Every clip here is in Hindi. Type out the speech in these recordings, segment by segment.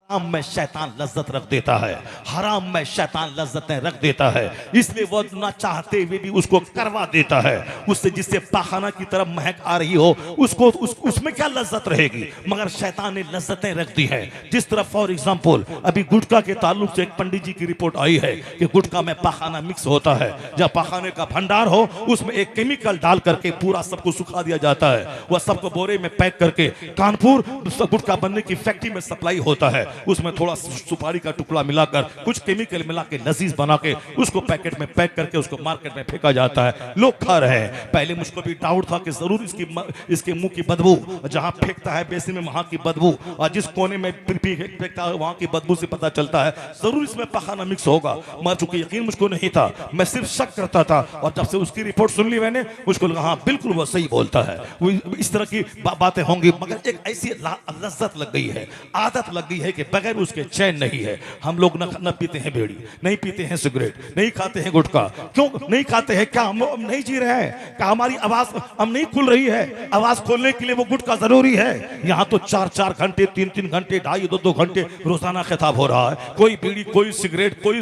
हराम में शैतान लज्जत रख देता है, हराम में शैतान लज्जतें रख देता है, इसलिए वो ना चाहते हुए भी उसको करवा देता है। उससे जिससे पाखाना की तरफ महक आ रही हो उसको उसमें क्या लज्जत रहेगी, मगर शैतान ने लज्जतें रख दी है। जिस तरह फॉर एग्जांपल अभी गुटखा के ताल्लुक से एक पंडित जी की रिपोर्ट आई है कि गुटखा में पाखाना मिक्स होता है। जब पाखाने का भंडार हो उसमें एक केमिकल डाल करके पूरा सबको सुखा दिया जाता है, वह सबको बोरे में पैक करके कानपुर गुटखा बनने की फैक्ट्री में सप्लाई होता है। उसमें थोड़ा सुपारी का टुकड़ा मिलाकर कुछ केमिकल मिला के लजीज बना के उसको पैकेट में पैक करके उसको मार्केट में फेंका जाता है, लोग खा रहे हैं। पहले मुझको भी डाउट था कि जरूर इसके मुंह की बदबू, जहां फेंकता है बेसिन में वहां की बदबू, और जिस कोने में फेंकता है वहां की बदबू से पता चलता है जरूर इसमें पाखाना मिक्स होगा। मगर चूंकि यकीन मुझको नहीं था, मैं सिर्फ शक करता था, और जब से उसकी रिपोर्ट सुन ली मैंने मुझको लगा हाँ बिल्कुल वो सही बोलता है। वो इस तरह की बातें होंगी, मगर एक ऐसी लज्जत लग गई है, आदत लग गई है कि बगैर उसके चैन नहीं है। हम लोग न पीते हैं बीड़ी, नहीं पीते हैं सिगरेट, नहीं खाते हैं गुटखा। क्यों नहीं खाते हैं? क्या हम नहीं जी रहे हैं? क्या हमारी आवाज हम नहीं खुल रही है? आवाज खोलने के लिए वो गुटखा जरूरी है। यहाँ तो 4-4 घंटे, 3-3 घंटे, 2.5-2 घंटे रोजाना खिताब हो रहा है। कोई बीड़ी, कोई सिगरेट, कोई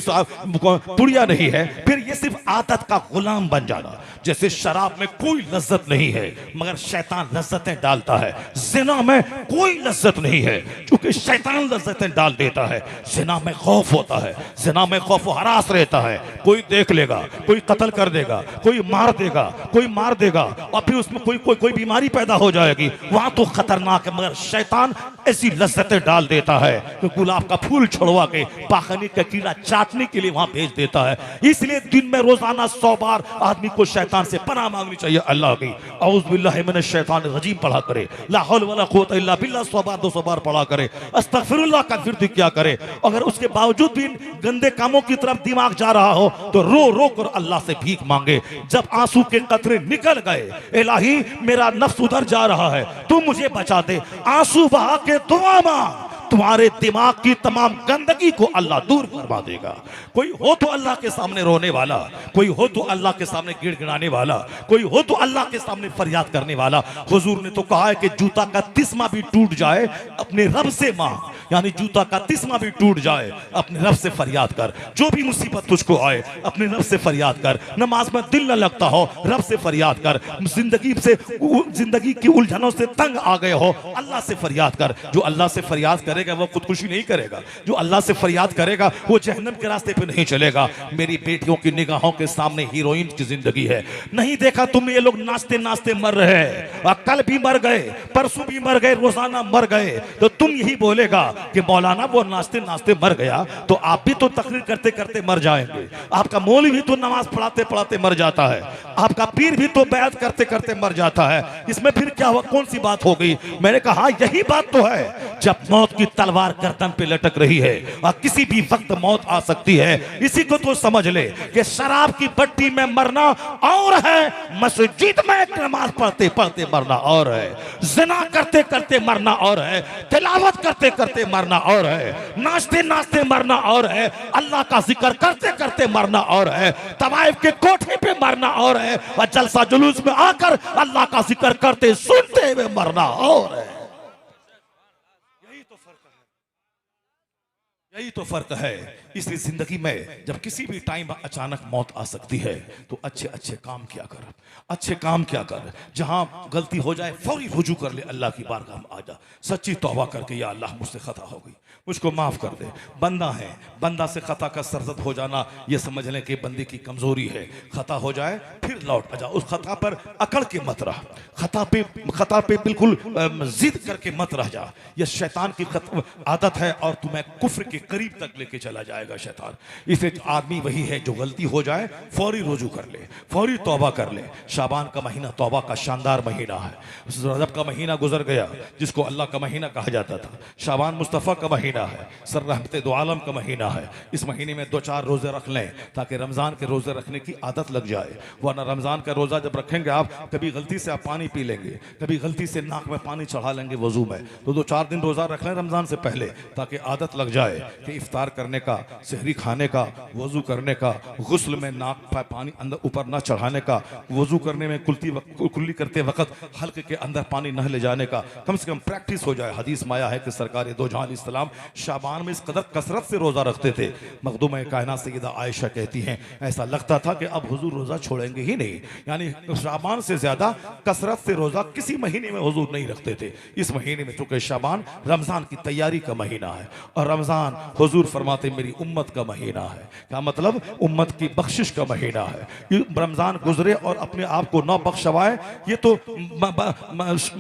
पुड़िया नहीं है। फिर ये सिर्फ आदत का गुलाम बन जाना। जैसे शराब में कोई लज्जत नहीं है, मगर शैतान लज्जतें डालता है। जिना में कोई लज्जत नहीं है, क्योंकि शैतान लज्जतें डाल देता है। जिना में खौफ होता है, जिना में खौफ हरास रहता है। कोई देख लेगा, कोई कत्ल कर देगा, कोई मार देगा, कोई मार देगा, और फिर उसमें कोई बीमारी पैदा हो जाएगी। वहां तो खतरनाक है, मगर शैतान ऐसी लज्जतें डाल देता है कि गुलाब का फूल छोड़वा के पाखनी का कीड़ा चाटने के लिए वहां भेज देता है। इसलिए दिन में रोजाना 100 बार आदमी को शैतान से पनाह मांगनी चाहिए अल्लाह की। औज़ु बिल्लाहि मिनश शैतानिर रजीम पढ़ा करे, ला हौला वला कुव्वता इल्ला बिल्लाह 100 बार 200 बार पढ़ा करे, अस्तगफिरुल्लाह का फिर क्या करे। अगर उसके बावजूद भी गंदे कामों की तरफ दिमाग जा रहा हो तो रो रो कर अल्लाह से भीख मांगे। जब आंसू के कतरे निकल गए, इलाही मेरा नफ्स उधर जा रहा है, तू मुझे बचा दे, आंसू बहा के दुआ मांग, तुम्हारे दिमाग की तमाम गंदगी को अल्लाह दूर करवा देगा। कोई हो तो अल्लाह के सामने रोने वाला, कोई हो तो अल्लाह के सामने गिड़गिड़ाने वाला, कोई हो तो अल्लाह के सामने फरियाद करने वाला। हुजूर ने तो कहा है कि जूता का तिस्मा भी टूट जाए अपने रब से मांग, यानी जूता का तिस्मा भी टूट जाए अपने रब से फरियाद कर। जो भी मुसीबत तुझको आए अपने रब से फरियाद कर। नमाज में दिल न लगता हो, रब से फरियाद कर। जिंदगी की उलझनों से तंग आ गए हो, अल्लाह से फरियाद कर। जो अल्लाह से फरियाद करेगा वो खुदकुशी नहीं करेगा, जो अल्लाह से फरियाद करेगा वो जहन्नम के रास्ते पे नहीं चलेगा। मेरी बेटियों की निगाहों के सामने हीरोइन की जिंदगी है। नहीं देखा तुमने ये लोग नाचते नाचते मर रहे हैं, और कल भी मर गए, परसों भी मर गए, रोजाना मर गए। तो तुम यही बोलेगा कि मौलाना वो नाचते नाचते मर गया, तो आप भी तो तकरीर करते करते मर जाएंगे। आपका मौलवी भी तो नमाज पढ़ाते पढ़ाते मर जाता है, आपका पीर भी तो बैत करते करते मर जाता है। इसमें फिर क्या हुआ? कौन सी बात हो गई? मैंने कहा यही बात तो है। जब मौत की तलवार गर्दन पे लटक रही है और किसी भी वक्त मौत आ सकती है, इसी को तो समझ ले कि शराब की भट्टी में मरना और है, मस्जिद में नमाज पढ़ते पढ़ते मरना और है, जिना करते करते मरना और है, तिलावत करते करते मरना और है, नाचते नाचते मरना और है, अल्लाह का जिक्र करते करते मरना और है, तवाइफ के कोठे पे मरना और है, और जलसा जुलूस में आकर अल्लाह का जिक्र करते सुनते हुए मरना और है। यही तो फर्क है। इसलिए जिंदगी में जब किसी भी टाइम अचानक मौत आ सकती है तो अच्छे अच्छे काम किया कर, अच्छे काम किया कर। जहां गलती हो जाए फौरी रुजू कर ले, अल्लाह की बारगाह में आ जा, सच्ची तौबा करके या अल्लाह मुझसे खता हो गई, मुझको माफ कर दे। बंदा है, बंदा से खता का सरजद हो जाना यह समझ लें कि बंदे की कमजोरी है। खता हो जाए फिर लौट आ जा, उस खता पर अकड़ के मत रह, खता पे बिल्कुल जिद करके मत रह जा। यह शैतान की आदत है और तुम्हें कुफ्र के करीब तक लेके चला जाएगा शैतान। इसलिए आदमी वही है जो गलती हो जाए फौरी रुजू कर ले, फौरी तौबा कर ले। शाबान का महीना तौबा का शानदार महीना है। रजब का महीना गुजर गया जिसको अल्लाह का महीना कहा जाता था। शाबान मुस्तफ़ा का महीना है, सर रहमत दो आलम का महीना है। इस महीने में 2-4 रोजे रख लें ताकि रमजान के रोजे रखने की आदत लग जाए। वरना रमजान का रोजा जब रखेंगे आप, कभी गलती से आप पानी पी लेंगे, कभी गलती से नाक में पानी चढ़ा लेंगे वजू में, तो 2-4 दिन रोजा रख लें रमजान से पहले ताकि आदत लग जाए। कि इफ्तार करने का, सहरी खाने का, वजू करने का, गुस्ल में नाक पानी अंदर ऊपर न चढ़ाने का, वजू करने में कुल्ली करते वक्त हल्के के अंदर पानी न ले जाने का कम से कम प्रैक्टिस हो जाए। हदीस में आया है कि सरकार दो जहां इस्लाम शाबान में इस कदर कसरत से रोजा रखते थे, मखदूम कायनात सैयदा आयशा कहती हैं ऐसा लगता था कि अब हुजूर रोजा छोड़ेंगे ही नहीं। यानी शाबान से ज्यादा कसरत से रोजा किसी महीने में हुजूर नहीं रखते थे। इस महीने में चूंकि शाबान रमजान की तैयारी का महीना है और रमजान हुजूर फरमाते मेरी उम्मत का महीना है। क्या मतलब? उम्मत की बख्शिश का महीना है। रमजान गुजरे और अपने आप को न बख्शवाए, ये तो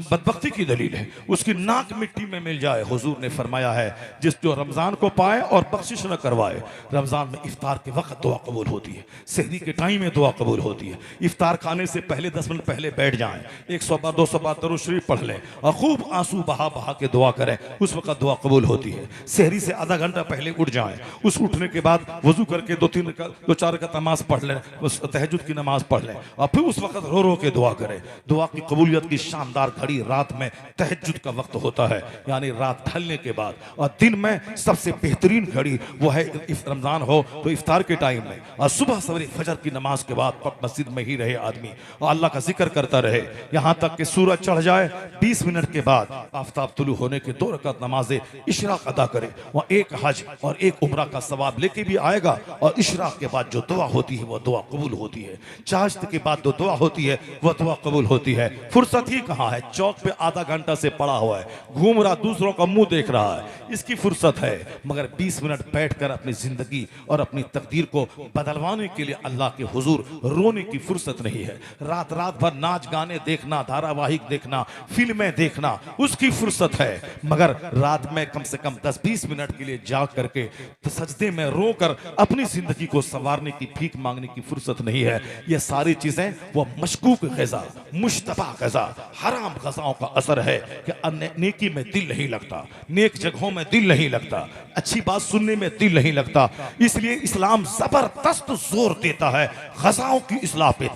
बदबख्ती की दलील है। उसकी नाक मिट्टी में मिल जाए। हुजूर ने फरमाया है जिस जो रमजान को पाए और बख्शिश न करवाए। रमजान में इफ्तार के वक्त दुआ कबूल होती है, सहरी के टाइम में दुआ कबूल होती है। इफ्तार खाने से पहले 10 मिनट पहले बैठ जाएं, 100 बार 200 बार दरूद शरीफ पढ़ लें और खूब आंसू बहा बहा के दुआ करें, उस वक्त दुआ कबूल होती है। सहरी से आधा घंटा पहले उठ जाएं, उस उठने के बाद वजू करके 2-4 रकात नमाज पढ़ लें, तहज्जुद की नमाज पढ़ लें और फिर उस वक्त रो रो के दुआ करें। दुआ की कबूलियत की शानदार घड़ी रात में तहज्जुद का वक्त होता है, यानी रात ढलने के बाद, और दिन में सबसे बेहतरीन घड़ी वो है रमजान हो तो इफ्तार के टाइम में, और सुबह सवेरे फजर की नमाज के बाद मस्जिद में ही रहे आदमी और अल्लाह का जिक्र करता रहे यहां तक कि सूरज चढ़ जाए। 20 मिनट के बाद आफताब तुलू होने के 2 रकात नमाज़े इशराक अदा करे, वह एक हज और एक उम्रा का सवाब लेके भी आएगा। और इशराक के बाद जो दुआ होती है वो दुआ कबूल होती है। चाश्त के बाद जो दुआ होती है वह दुआ कबूल होती है। फुर्सत ही कहाँ है? चौक पे आधा घंटा से पड़ा हुआ है, घूम रहा, दूसरों का मुंह देख रहा है, इसकी फुर्सत है। मगर 20 मिनट बैठकर अपनी जिंदगी और अपनी तकदीर को बदलवाने के लिए अल्लाह के हुजूर रोने की फुर्सत नहीं है। रात रात भर नाच गाने देखना, धारावाहिक देखना, फिल्में देखना, उसकी फुर्सत है। मगर रात में कम से कम 10-20 मिनट के लिए जाग करके तो सजदे में रो कर अपनी जिंदगी को संवारने की, भीख मांगने की फुर्सत नहीं है। ये सारी चीजें वो मशकूक ग़िज़ा, मुश्तबा ग़िज़ा, हराम ग़िज़ाओं का असर है कि नेकी में दिल नहीं लगता, नेक जगहों में दिल नहीं लगता, अच्छी बात सुनने में दिल नहीं लगता। इसलिए इस्लाम जबरदस्त जोर देता है ग़िज़ाओं की इस्लाह पे,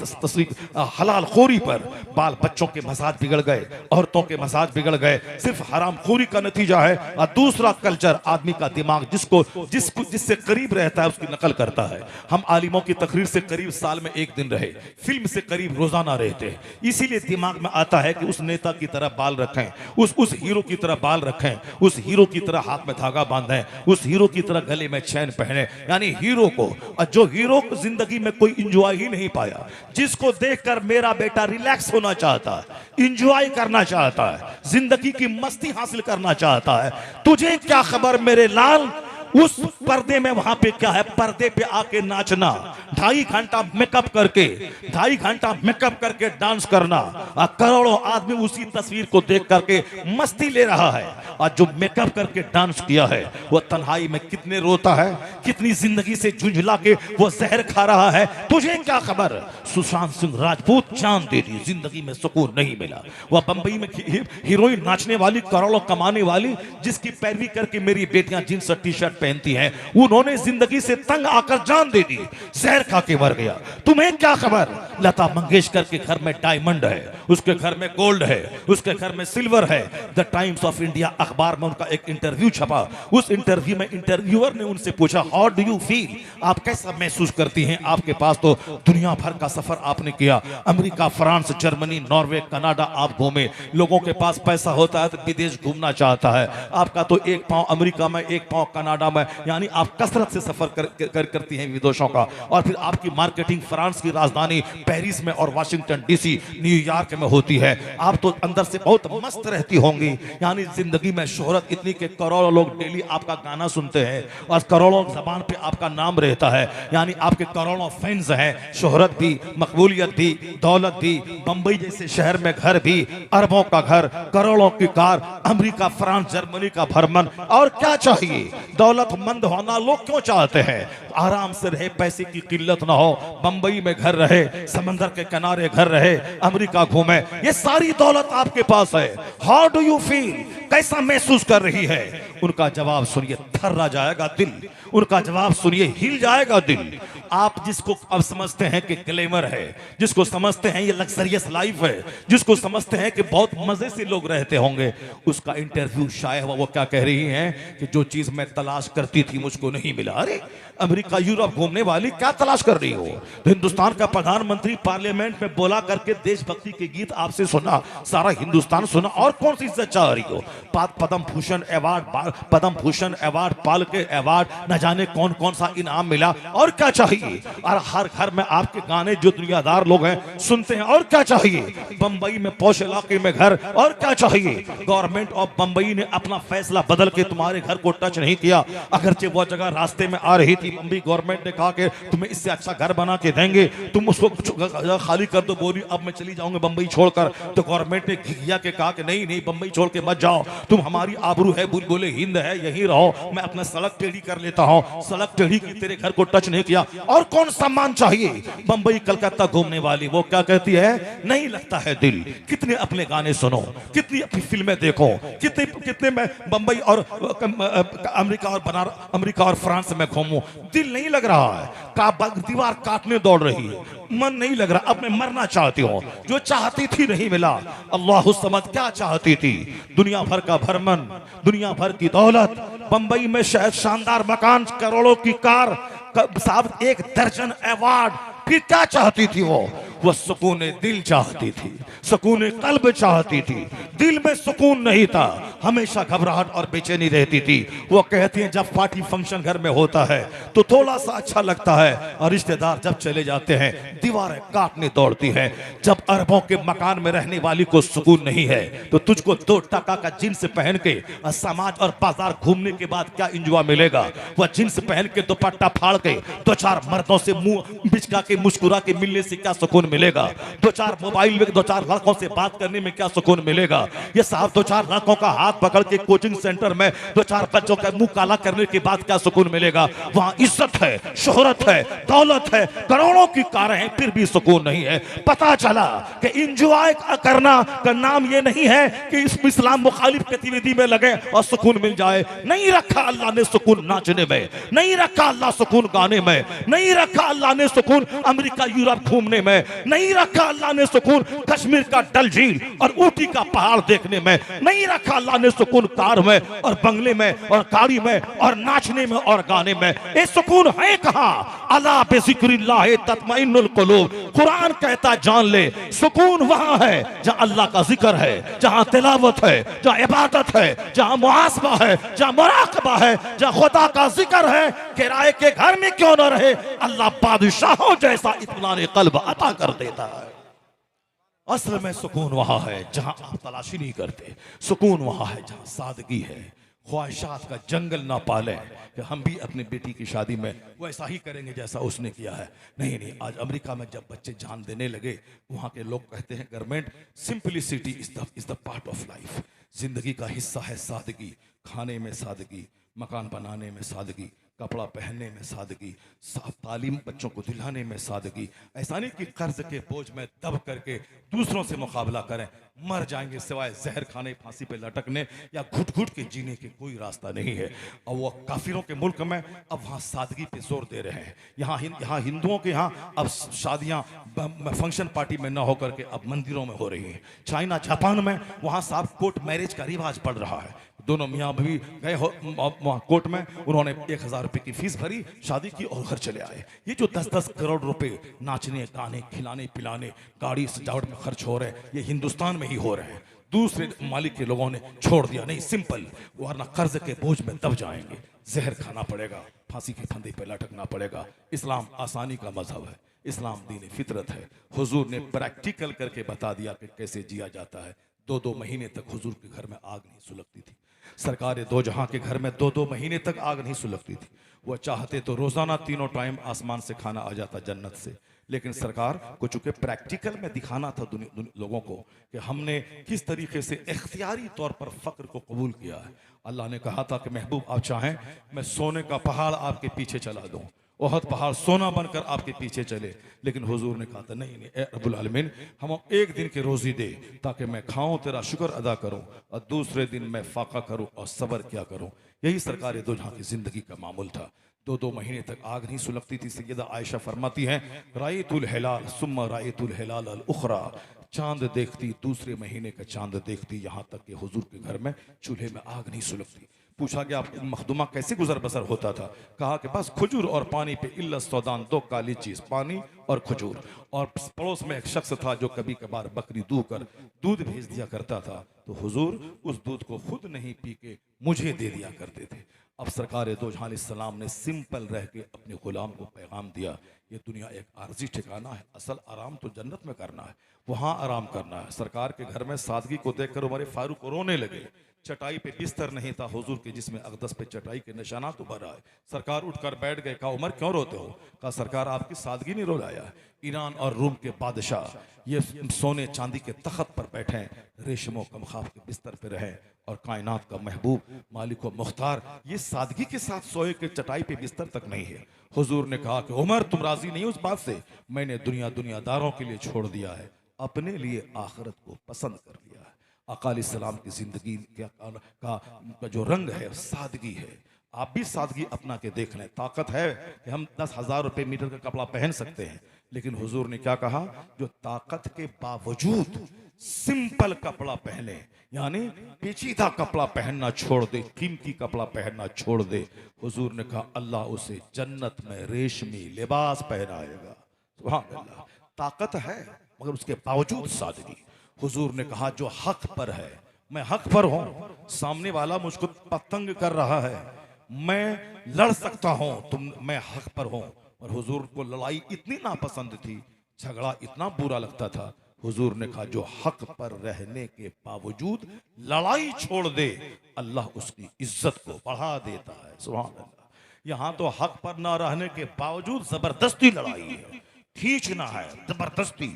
हलाल खोरी पर। बाल बच्चों के मजाज बिगड़ गए, औरतों के मजाज बिगड़ गए, सिर्फ हराम खोरी का नतीजा है। और दूसरा कल्चर, आदमी का दिमाग जिससे करीब रहता है उसकी नकल करता है। हम आलिमों की तकरीर से करीब साल में 1 दिन रहे, फिल्म से करीब रोजाना रहते, इसीलिए दिमाग में आता है कि उस नेता की तरह बाल रखें, उस हीरो की तरह बाल रखें, उस हीरो की तरह हाथ में धागा बांधें, उस हीरो की तरह गले में चैन पहने, यानी हीरो को। और जो हीरो को जिंदगी में कोई इंजॉय ही नहीं पाया, जिसको देखकर मेरा बेटा रिलैक्स होना चाहता है, इंजॉय करना चाहता है, जिंदगी की मस्ती हासिल करना चाहता है, तुझे क्या खबर मेरे लाल उस पर्दे में, वहां पे क्या है, पर्दे पे आके नाचना, 2.5 घंटा मेकअप करके डांस करना, और करोड़ों आदमी उसी तस्वीर को देख करके मस्ती ले रहा है। और जो मेकअप करके डांस किया है वो तन्हाई में कितने रोता है, कितनी जिंदगी से झुंझला के वो जहर खा रहा है, तुझे क्या खबर। सुशांत सिंह राजपूत जान दे दी, जिंदगी में सुकून नहीं मिला। वह बंबई में हीरोइन नाचने वाली, करोड़ों कमाने वाली, जिसकी पैरवी करके मेरी बेटियां जींस और टी शर्ट पहनती हैं, उन्होंने जिंदगी से तंग आकर जान दे दी, जहर खा के मर गया। तुम्हें क्या खबर। लता मंगेशकर के घर में डायमंड है, उसके घर में गोल्ड है, उसके घर में सिल्वर है। द टाइम्स ऑफ इंडिया अखबार में उनका एक इंटरव्यू छपा, उस इंटरव्यू में इंटरव्यूअर ने उनसे पूछा, हाउ डू यू फील, आप कैसा महसूस करती हैं, आपके पास तो दुनिया भर का सफर आपने किया, America, France, Germany, Norway, Canada आप घूमे, लोगों के पास पैसा होता है तो विदेश घूमना चाहता है, आपका तो 1 पांव अमेरिका में, 1 पांव कनाडा में, यानी आप कसरत से सफर करती हैं विदेशों का। और फिर आपकी मार्केटिंग फ्रांस की राजधानी पेरिस में और वाशिंगटन डीसी, न्यूयॉर्क में होती है, आप तो अंदर से बहुत मस्त रहती होंगी, यानी जिंदगी में शोहरत इतनी कि करोड़ों लोग डेली आपका गाना सुनते हैं और करोड़ों जबान पे आपका नाम रहता है, यानी आपके करोड़ों फैंस हैं। शोहरत भी, मकबूलियत भी, दौलत भी, बंबई जैसे शहर में घर भी, अरबों का घर, करोड़ों की कार, अमेरिका, फ्रांस, जर्मनी का भ्रमण, और क्या चाहिए। दौलतमंद होना लोग क्यों चाहते हैं, आराम से रहे, पैसे की किल्लत ना हो, बंबई में घर रहे, समंदर के किनारे घर रहे, अमेरिका घूमे, ये सारी दौलत आपके पास है। हाउ डू यू फील, कैसा महसूस कर रही है। उनका जवाब सुनिए, थर्रा जाएगा दिल, उनका जवाब सुनिए, हिल जाएगा दिल। आप जिसको अब समझते हैं कि ग्लैमर है, जिसको समझते हैं ये लग्जरियस लाइफ है, जिसको समझते हैं कि बहुत मजे से लोग रहते होंगे, उसका इंटरव्यू शायद वो क्या कह रही हैं कि जो चीज मैं तलाश करती थी मुझको नहीं मिला। अरे अमेरिका यूरोप घूमने वाली क्या तलाश कर रही हो? तो हिंदुस्तान का प्रधानमंत्री पार्लियामेंट में बोला करके देशभक्ति के गीत आपसे सुना, सारा हिंदुस्तान सुना, और कौन सी इज्जत चाह रही हो? पद्म भूषण अवार्ड, पाल के अवार्ड, न जाने कौन कौन सा इनाम मिला, और क्या चाहिए? और हर घर में आपके गाने जो दुनियादार लोग हैं सुनते हैं, और क्या चाहिए? बंबई में पौष इलाके में घर, और क्या चाहिए? गवर्नमेंट ऑफ बंबई ने अपना फैसला बदल के तुम्हारे घर को टच नहीं किया, अगरचे वो जगह रास्ते में आ रही थी, बंबई गवर्नमेंट ने कहा कि तुम्हें इससे अच्छा घर बना के देंगे, तुम उसको खाली कर दो, बोली अब मैं चली जाऊंगी बंबई छोड़कर। तो गवर्नमेंट ने घिघिया के कहा कि नहीं नहीं, बंबई छोड़ के मत जाओ, तुम हमारी आबरू है, बोले हिंद है, यहीं रहो, मैं अपना सड़क टेढ़ी कर लेता हूं। सड़क टेढ़ी की तेरे घर को टच नहीं किया, और कौन सम्मान चाहिए? बंबई कलकत्ता घूमने वाली वो क्या कहती है? नहीं लगता है दिल। कितने अपने गाने सुनो, कितनी अपनी फिल्में देखो, कितने कितने मैं बंबई और अमेरिका और फ्रांस में घूमूं, दिल नहीं लग रहा है। दीवार काटने दौड़ रही है, मन नहीं लग रहा, अब मैं मरना चाहती हूँ, जो चाहती थी नहीं मिला। अल्लाह समझ क्या चाहती थी? दुनिया भर का भरमन, दुनिया भर की दौलत, बंबई में शायद शानदार मकान, करोड़ों की कार, साहब 1 दर्जन अवार्ड, फिर क्या चाहती थी वो सुकून दिल चाहती थी, सुकून कल्ब चाहती थी। दिल में सुकून नहीं था, हमेशा घबराहट और बेचैनी रहती थी। वो कहती हैं जब पार्टी फंक्शन घर में होता है तो थोड़ा सा अच्छा लगता है, और रिश्तेदार जब चले जाते हैं दीवारें काटने दौड़ती हैं। जब अरबों के मकान में रहने वाली को सुकून नहीं है तो तुझको 2 टका का जींस पहन के समाज और बाजार घूमने के बाद क्या इंजॉय मिलेगा? वह जींस पहन के दुपट्टा फाड़ के 2-4 मर्दों से मुंह बिचका के मुस्कुरा के मिलने से क्या सुकून मिलेगा? 2-4 मोबाइल में 2-4 लड़कों से बात करने में क्या सुकून मिलेगा? ये साहब 2-4 लड़कों का हाथ पकड़ के कोचिंग सेंटर में 2-4 बच्चों का मुंह काला करने के बाद क्या सुकून मिलेगा? वहां इज्जत है, शोहरत है, दौलत है, करोड़ों की कारें हैं, फिर भी सुकून नहीं है। पता चला कि इंजॉय करना का नाम ये नहीं है कि इस इस्लाम मुखालिफ गतिविधि में लगे और सुकून मिल जाए। नहीं रखा अल्लाह ने सुकून नाचने में, नहीं रखा अल्लाह सुकून गाने में, नहीं रखा अल्लाह ने सुकून अमेरिका यूरोप घूमने में, नहीं रखा अल्लाह ने सुकून कश्मीर का डल झील और ऊटी का पहाड़ देखने में, नहीं रखा अल्लाह ने सुकून कार में और बंगले में और गाड़ी में और नाचने में और गाने में। ये सुकून है कहां? अला बिज़िक्रिल्लाह तत्मइन्नुल कुलूब। कुरान कहता जान ले, सुकून वहां है जहां अल्लाह का जिक्र है, जहां तिलावत है, जहां इबादत है, जहां मुहासबा है, जहां मुराकबा है, जहां खुदा का जिक्र है। किराए के घर में क्यों न रहे, अल्लाह बादशाहों जैसा इत्मीनान क़ल्ब अता कर देता है। असल में सुकून वहां है जहां आप तलाशी नहीं करते, सुकून वहां है जहां सादगी है। ख्वाहिशात का जंगल ना पाले कि हम भी अपनी बेटी की शादी में वैसा ही करेंगे जैसा उसने किया है। नहीं नहीं, आज अमेरिका में जब बच्चे जान देने लगे, वहां के लोग कहते हैं government simplicity is the part of life. जिंदगी का हिस्सा है सादगी, खाने में सादगी, मकान बनाने में सादगी, कपड़ा पहनने में सादगी, साफ तालीम बच्चों को दिलाने में सादगी। ऐसा नहीं कि कर्ज के बोझ में दब करके दूसरों से मुकाबला करें, मर जाएंगे सिवाय जहर खाने, फांसी पे लटकने या घुट घुट के जीने के कोई रास्ता नहीं है। और वो काफिरों के मुल्क में अब वहाँ सादगी पे जोर दे रहे हैं। यहाँ हिंदुओं के यहाँ अब शादियाँ फंक्शन पार्टी में न होकर के अब मंदिरों में हो रही हैं। चाइना जापान में वहाँ साहब कोर्ट मैरिज का रिवाज पड़ रहा है। दोनों मियाँ भी गए वहाँ कोर्ट में, उन्होंने 1000 रुपये की फीस भरी, शादी की और घर चले आए। ये जो 10-10 करोड़ रुपए नाचने गाने खिलाने पिलाने गाड़ी सजावट में खर्च हो रहे हैं, ये हिंदुस्तान में ही हो रहे हैं। दूसरे मालिक के लोगों ने छोड़ दिया, नहीं सिंपल, वरना कर्ज के बोझ में दब जाएंगे, जहर खाना पड़ेगा, फांसी के फंदे पर लटकना पड़ेगा। इस्लाम आसानी का मजहब है, इस्लाम दीन फितरत है। हुजूर ने प्रैक्टिकल करके बता दिया कि कैसे जिया जाता है। 2-2 महीने तक हुजूर के घर में आग नहीं सुलगती थी। सरकार दो जहां के घर में 2-2 महीने तक आग नहीं सुलगती थी। वो चाहते तो रोजाना 3 टाइम आसमान से खाना आ जाता जन्नत से, लेकिन सरकार को चूंकि प्रैक्टिकल में दिखाना था लोगों को कि हमने किस तरीके से इख्तियारी तौर पर फक्र को कबूल किया है। अल्लाह ने कहा था कि महबूब आप चाहें मैं सोने का पहाड़ आपके पीछे चला दूं, ओहद पहाड़ सोना बनकर आपके पीछे चले, लेकिन हुजूर ने कहा था नहीं नहीं ए रब्बुल आलमीन, हम एक दिन की रोजी दे ताकि मैं खाऊं, तेरा शुक्र अदा करूं, और दूसरे दिन मैं फाका करूं और सब्र क्या करूं। यही सरकार दो जहां की जिंदगी का मामूल था। 2-2 महीने तक आग नहीं सुलगती थी। सैयदा आयशा फरमाती हैं, रायतुल हिलाल सुम्मा रायतुल हिलाल अल उखरा, चांद देखती, दूसरे महीने का चांद देखती, यहाँ तक कि हुजूर के घर में चूल्हे में आग नहीं सुलगती। पूछा कि आप मखदुमा कैसे गुजर बसर होता था? कहा कि बस खजूर और पानी पे इल्ला सौदान, 2 काली चीज, पानी और खजूर। और पड़ोस में एक शख्स था जो कभी कभार बकरी दूह कर दूध भेज दिया करता था, तो हुजूर उस दूध को खुद नहीं पी के मुझे दे दिया करते थे। अब सरकार दो जहां सलाम ने सिंपल रह के अपने गुलाम को पैगाम दिया, ये दुनिया एक आर्जी ठिकाना है, असल आराम तो जन्नत में करना है, वहां आराम करना है। सरकार के घर में सादगी को देखकर उमर फारूक रोने लगे। चटाई पे बिस्तर नहीं था हुजूर के जिसमें अक़दस पे चटाई के निशानात उभर आए। सरकार उठकर बैठ गए। कहा उमर क्यों रोते हो? कहा सरकार आपकी सादगी नहीं रुलाया। ईरान और रूम के बादशाह ये सोने चांदी के तख्त पर बैठे, रेशमो कमखाफ के बिस्तर पे रहे, और कायनात का महबूब मालिक व मुख्तार ये सादगी के साथ सोए के चटाई पे बिस्तर तक नहीं है। हुजूर ने कहा कि उमर तुम राजी नहीं उस बात से? मैंने दुनियादारों के लिए छोड़ दिया है, अपने लिए आखिरत को पसंद कर लिया है। अकाली सलाम की जिंदगी का जो रंग है सादगी है। आप भी सादगी अपना के देख लें। ताकत है कि हम 10,000 रुपए मीटर का कपड़ा पहन सकते हैं, लेकिन हुजूर ने क्या कहा? जो ताकत के बावजूद सिंपल कपड़ा पहने, यानी पेचीदा कपड़ा पहनना छोड़ दे, कीमती कपड़ा पहनना छोड़ दे, हुजूर ने कहा अल्लाह उसे जन्नत में रेशमी लिबास पहनाएगा। सुभान अल्लाह। ताकत है मगर उसके बावजूद सादगी। हुजूर ने कहा जो हक पर है, मैं हक पर हूं, सामने वाला मुझको पतंग कर रहा है, मैं लड़ सकता हूं, मैं हक पर हूं। और हुजूर को लड़ाई इतनी नापसंद थी, झगड़ा इतना बुरा लगता था, हुजूर ने कहा जो हक पर रहने के बावजूद लड़ाई छोड़ दे, अल्लाह उसकी इज्जत को बढ़ा देता है। सुभान अल्लाह। यहां तो हक पर ना रहने के बावजूद जबरदस्ती लड़ाई है, खींचना है जबरदस्ती,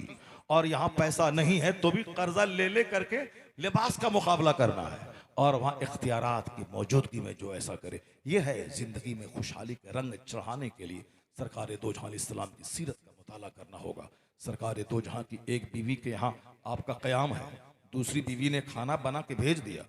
और यहाँ पैसा नहीं है तो भी कर्जा ले करके लिबास का मुकाबला करना है, और वहाँ इख्तियारात की मौजूदगी में जो ऐसा करे। ये है जिंदगी में खुशहाली के रंग चढ़ाने के लिए सरकार दो जहां इस्लाम की सीरत का मुताला करना होगा। सरकार दो जहां की एक बीवी के यहाँ आपका क़याम है, दूसरी बीवी ने खाना बना के भेज दिया।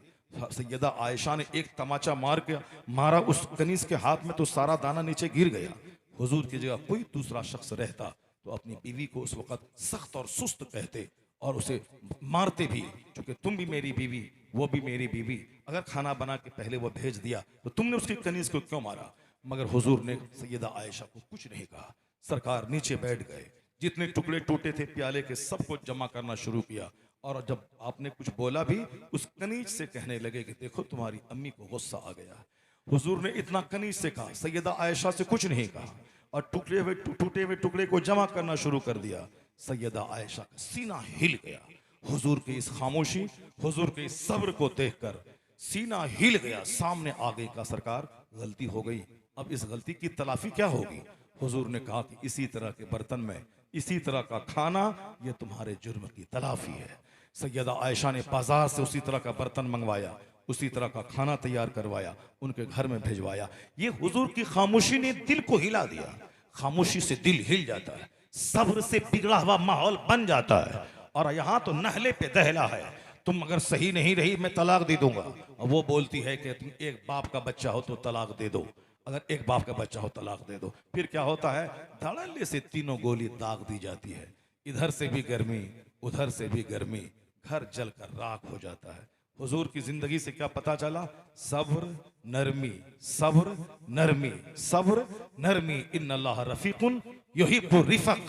सैयदा आयशा ने एक तमाचा मारा उस कनीज के हाथ में, तो सारा दाना नीचे गिर गया। हुजूर की जगह कोई दूसरा शख्स रहता तो अपनी बीवी को उस वक्त सख्त और सुस्त कहते और उसे मारते भी, क्योंकि तुम भी मेरी बीवी, वो भी मेरी बीवी, अगर खाना बना के पहले वो भेज दिया तो तुमने उसकी कनीज को क्यों मारा? मगर हुजूर ने सैयदा आयशा को कुछ नहीं कहा। सरकार नीचे बैठ गए, जितने टुकड़े टूटे थे प्याले के सबको जमा करना शुरू किया, और जब आपने कुछ बोला भी उस कनीज से कहने लगे कि देखो तुम्हारी अम्मी को गुस्सा आ गया। हुजूर ने इतना कनीज से कहा, सैयदा आयशा से कुछ नहीं कहा, और टूटे हुए टुकड़े को जमा करना शुरू कर दिया। सैयदा आयशा का सीना हिल गया। हुजूर की इस खामोशी, हुजूर के इस सब्र को देखकर सीना हिल गया। सामने आ गई का सरकार गलती हो गई, अब इस गलती की तलाफी क्या होगी? हुजूर ने कहा कि इसी तरह के बर्तन में इसी तरह का खाना, ये तुम्हारे जुर्म की तलाफी है। सैयदा आयशा ने बाजार से उसी तरह का बर्तन मंगवाया, उसी तरह का खाना तैयार करवाया, उनके घर में भिजवाया। ये हुजूर की खामोशी ने दिल को हिला दिया। खामोशी से दिल हिल जाता है, सब्र से बिगड़ा हुआ माहौल बन जाता है। और यहाँ तो नहले पे दहला है, तुम अगर सही नहीं रही मैं तलाक दे दूंगा। और वो बोलती है कि तुम एक बाप का बच्चा हो तो तलाक दे दो, अगर एक बाप का बच्चा हो तलाक दे दो। फिर क्या होता है? धड़ल्ले से तीनों गोली दाग दी जाती है, इधर से भी गर्मी उधर से भी गर्मी, घर जलकर राख हो जाता है। हुजूर की जिंदगी से क्या पता चला? सब्र नरमी, सब्र नरमी, सब्र नरमी। इन्नल्लाह रफीकुन युहिब्बुर रिफक,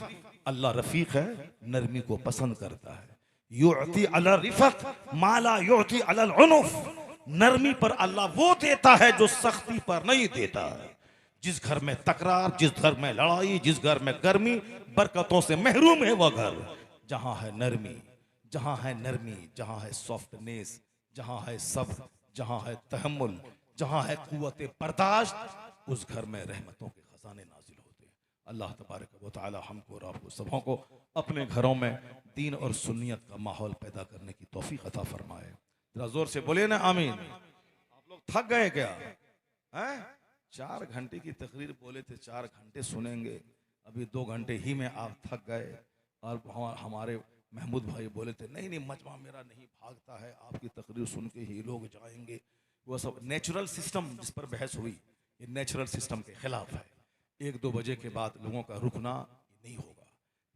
अल्लाह रफीक है, नरमी को पसंद करता है। युअती अला रिफक माला युअती अला उनुफ, नरमी पर अल्लाह वो देता है जो सख्ती पर नहीं देता है। जिस घर में तकरार, जिस घर में लड़ाई, जिस घर में गर्मी, बरकतों से महरूम है वह घर। जहां है नरमी, जहां है नरमी, जहां है सॉफ्टनेस, जहां है सब्र, जहां है तहम्मुल, जहां है कुव्वत बर्दाश्त, उस घर में रहमतों के खजाने नाजिल होते हैं। अल्लाह तबारक व तआला हमको और आपको सबों को अपने घरों में दीन और सुन्नियत का माहौल पैदा करने की तौफीक अता फरमाए। जरा जोर से बोले ना आमीन। आप लोग थक गए क्या? हैं? 4 घंटे की तकरीर बोले थे, 4 घंटे सुनेंगे, अभी 2 घंटे ही में आप थक गए। और हमारे महमूद भाई बोले थे नहीं नहीं मजमा मेरा नहीं भागता है, आपकी तकरीर सुन के ही लोग जाएंगे। वो सब नेचुरल सिस्टम जिस पर बहस हुई, ये नेचुरल सिस्टम के खिलाफ है। 1-2 बजे के बाद लोगों का रुकना नहीं होगा।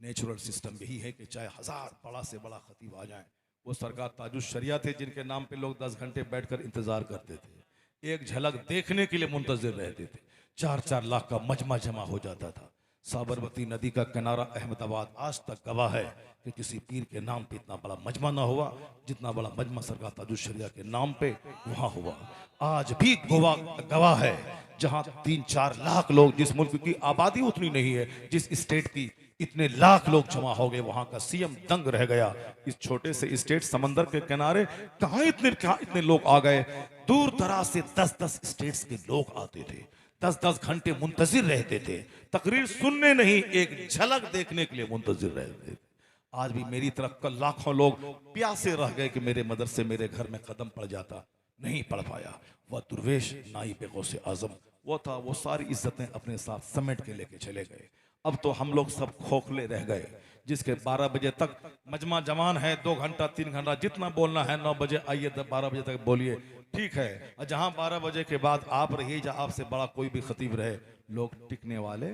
नेचुरल सिस्टम यही है कि चाहे 1000 बड़ा से बड़ा खतीब आ जाए। वो सरकार ताजुश शरिया थे जिनके नाम पे लोग 10 घंटे बैठकर इंतजार करते थे, एक झलक देखने के लिए मुंतजिर रहते थे। 4-4 लाख का मजमा जमा हो जाता था। साबरमती नदी का किनारा अहमदाबाद आज तक गवाह है कि किसी पीर के नाम पे इतना बड़ा मजमा ना हुआ जितना बड़ा मजमा सरकार ताजुश शरिया के नाम पे वहां हुआ। आज भी गोवा गवाह है जहां 3-4 लाख लोग, जिस मुल्क की आबादी उतनी नहीं है, जिस स्टेट की इतने लाख लोग जमा हो गए, वहां का सीएम दंग रह गया। इस छोटे से स्टेट समंदर के किनारे कहां इतने लोग आ गए। दूर दराज से 10-10 स्टेट्स के लोग आते थे, 10-10 घंटे मुंतजिर रहते थे, तकरीर सुनने नहीं एक झलक देखने के लिए मुंतजिर रहते थे। आज भी मेरी तरफ का लाखों लोग प्यासे रह गए कि मेरे मदरसे मेरे घर में कदम पड़ जाता, नहीं पढ़ पाया। वह दुर्वेश नाइब गौसे आजम वो था, वो सारी इज्जतें अपने साथ समेट के लेके चले गए। अब तो हम लोग सब खोखले रह गए, जिसके 12 बजे तक मजमा जमान है, 2 घंटा 3 घंटा जितना बोलना है, 9 बजे आइए 12 बजे तक बोलिए, ठीक है। और जहां 12 बजे के बाद आप रहिए, जहां आपसे बड़ा कोई भी खतीब रहे, लोग टिकने वाले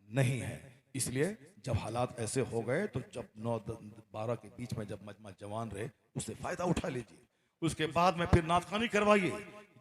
नहीं है। इसलिए जब हालात ऐसे हो गए तो जब 9-12 के बीच में जब मजमा जवान रहे उससे फायदा उठा लीजिए। उसके बाद में फिर नात खानी करवाइए।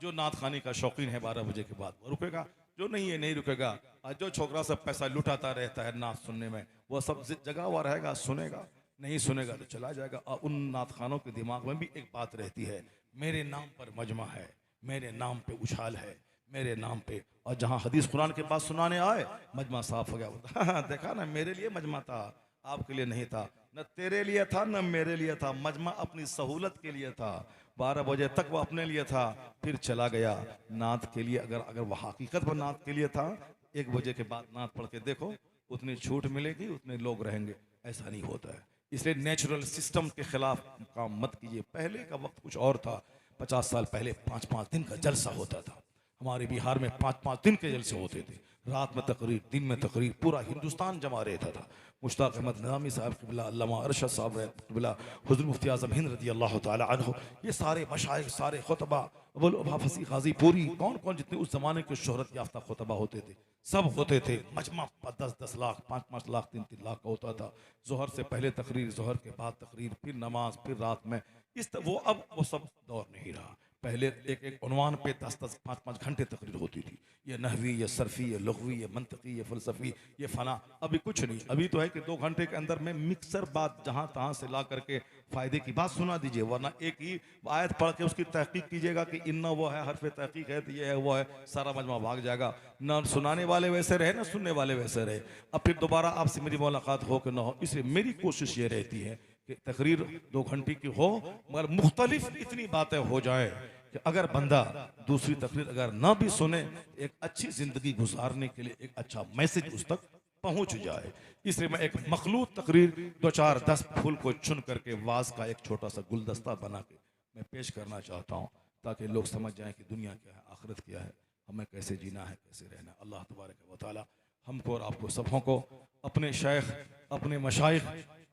जो नात खानी का शौकीन है 12 बजे के बाद वो रुकेगा, जो नहीं है नहीं रुकेगा। और जो छोकरा सब पैसा लुटाता रहता है नात सुनने में, वो सब जगह हुआ रहेगा, सुनेगा, नहीं सुनेगा तो चला जाएगा। और उन नात खानों के दिमाग में भी एक बात रहती है, मेरे नाम पर मजमा है, मेरे नाम पे उछाल है, मेरे नाम पे। और जहां हदीस कुरान के बाद सुनाने आए मजमा साफ हो गया। हाँ, देखा ना, मेरे लिए मजमा था, आपके लिए नहीं था, न तेरे लिए था न मेरे लिए था, मजमा अपनी सहूलत के लिए था। 12 बजे तक वो अपने लिए था, फिर चला गया नात के लिए। अगर वो हकीकत पर नात के लिए था, 1 बजे के बाद नात पढ़ के देखो, उतनी छूट मिलेगी, उतने लोग रहेंगे। ऐसा नहीं होता है। इसलिए नेचुरल सिस्टम के खिलाफ काम मत कीजिए। पहले का वक्त कुछ और था। 50 साल पहले 5-5 दिन का जलसा होता था। हमारे बिहार में 5-5 दिन के जलसे होते थे, रात में तकरीर, दिन में तकरीर, पूरा हिंदुस्तान जमा रहता था। मुश्ताक अहमद निज़ामी साहब क़िबला, अल्लामा अरशद साहब क़िबला, हुज़ुर मुफ्ती आज़म हिंद रज़ी अल्लाह तआला अन्हु, ये सारे मशाइख, सारे खुतबा, अबुल अब्बा फसीह ग़ाज़ी पूरी, कौन कौन जितने उस ज़माने के शोहरत याफ्ता खुतबा होते थे, सब होते थे। मजमा 10-10 लाख, 5-5 लाख, 3-3 लाख का होता था। ज़ोहर से पहले तकरीर, ज़ोहर के बाद तकरीर, फिर नमाज, फिर रात में। अब वो सब दौर नहीं रहा। पहले एक उन्वान पे 10-10, 5-5 घंटे तकरीर होती थी। ये नहवी, ये सरफी, ये लुग़वी, ये मंतकी, ये फ़लसफ़ी, ये फ़ना। अभी कुछ नहीं। अभी तो है कि 2 घंटे के अंदर में मिक्सर बात जहाँ तहाँ से ला करके फ़ायदे की बात सुना दीजिए, वरना एक ही आयत पढ़ के उसकी तहकीक कीजिएगा कि इन्ना वो है, हर्फ़ तहकीक है, तो ये है वो है, सारा मजमा भाग जाएगा। न सुनाने वाले वैसे रहे, न सुनने वाले वैसे रहे। अब फिर दोबारा आपसे मेरी मुलाकात हो कि न हो, इसलिए मेरी कोशिश ये रहती है कि तकरीर 2 घंटे की हो, मगर मुख्तलिफ इतनी बातें हो जाए कि अगर बंदा दूसरी तकरीर अगर ना भी सुने, एक अच्छी जिंदगी गुजारने के लिए एक अच्छा मैसेज उस तक पहुंच जाए। इसलिए मैं एक मखलूत तकरीर 2-4-10 फूल को चुन करके वाज का एक छोटा सा गुलदस्ता बना के मैं पेश करना चाहता हूं, ताकि लोग समझ जाएं कि दुनिया क्या है, आखिरत क्या है, हमें कैसे जीना है, कैसे रहना है। अल्लाह तबारक व तआला हमको और आपको सबों को अपने शेख, अपने मशाइख,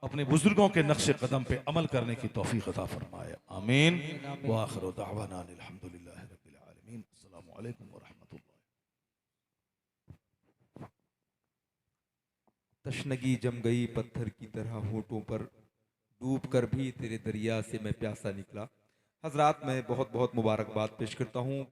अपने बुजुर्गों के नक्शे कदम पे अमल करने की तौफीक अता फरमाए। आमीन व आखिरु दावाना अल्हम्दुलिल्लाहि रब्बिल आलमीन। अस्सलामु अलैकुम व रहमतुल्लाह। तशनगी जम गई पत्थर की तरह होठों पर, डूब कर भी तेरे दरिया से मैं प्यासा निकला। हजरात, मैं बहुत बहुत मुबारकबाद पेश करता हूँ